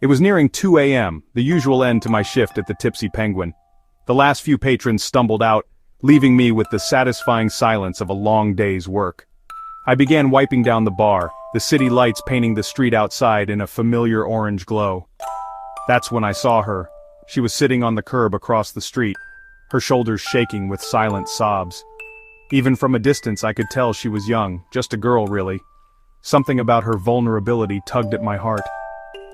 It was nearing 2 a.m., the usual end to my shift at the Tipsy Penguin. The last few patrons stumbled out, leaving me with the satisfying silence of a long day's work. I began wiping down the bar, the city lights painting the street outside in a familiar orange glow. That's when I saw her. She was sitting on the curb across the street, her shoulders shaking with silent sobs. Even from a distance I could tell she was young, just a girl really. Something about her vulnerability tugged at my heart.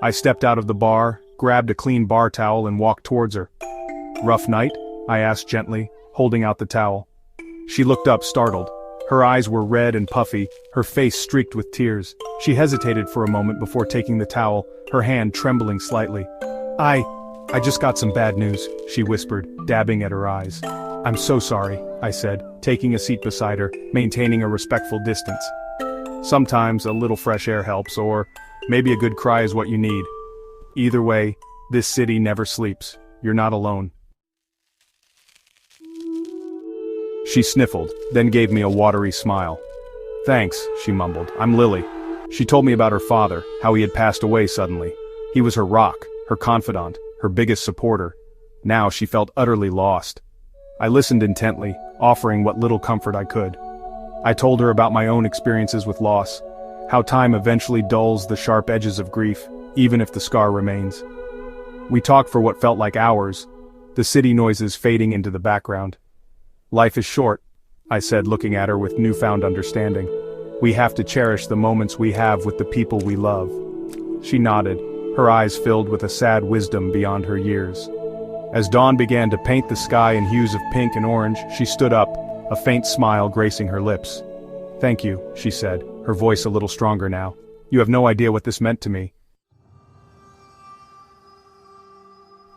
I stepped out of the bar, grabbed a clean bar towel and walked towards her. "Rough night?" I asked gently, holding out the towel. She looked up startled. Her eyes were red and puffy, her face streaked with tears. She hesitated for a moment before taking the towel, her hand trembling slightly. I just got some bad news," she whispered, dabbing at her eyes. "I'm so sorry," I said, taking a seat beside her, maintaining a respectful distance. "Sometimes a little fresh air helps, or maybe a good cry is what you need. Either way, this city never sleeps. You're not alone." She sniffled, then gave me a watery smile. "Thanks," she mumbled. "I'm Lily." She told me about her father, how he had passed away suddenly. He was her rock, her confidant, her biggest supporter. Now she felt utterly lost. I listened intently, offering what little comfort I could. I told her about my own experiences with loss, how time eventually dulls the sharp edges of grief, even if the scar remains. We talked for what felt like hours, the city noises fading into the background. "Life is short," I said, looking at her with newfound understanding. "We have to cherish the moments we have with the people we love." She nodded, her eyes filled with a sad wisdom beyond her years. As dawn began to paint the sky in hues of pink and orange, she stood up, a faint smile gracing her lips. "Thank you," she said, her voice a little stronger now. "You have no idea what this meant to me."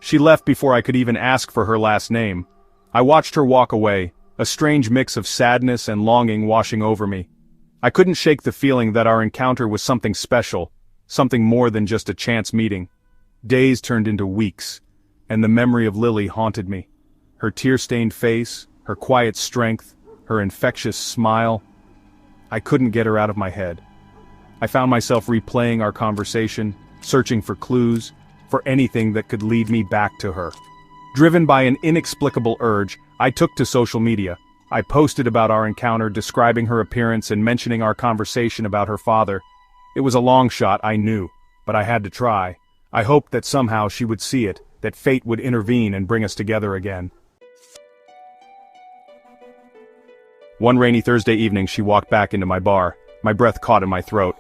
She left before I could even ask for her last name. I watched her walk away, a strange mix of sadness and longing washing over me. I couldn't shake the feeling that our encounter was something special, something more than just a chance meeting. Days turned into weeks, and the memory of Lily haunted me. Her tear-stained face, her quiet strength, her infectious smile. I couldn't get her out of my head. I found myself replaying our conversation, searching for clues, for anything that could lead me back to her. Driven by an inexplicable urge, I took to social media. I posted about our encounter, describing her appearance and mentioning our conversation about her father. It was a long shot, I knew, but I had to try. I hoped that somehow she would see it, that fate would intervene and bring us together again. One rainy Thursday evening she walked back into my bar. My breath caught in my throat.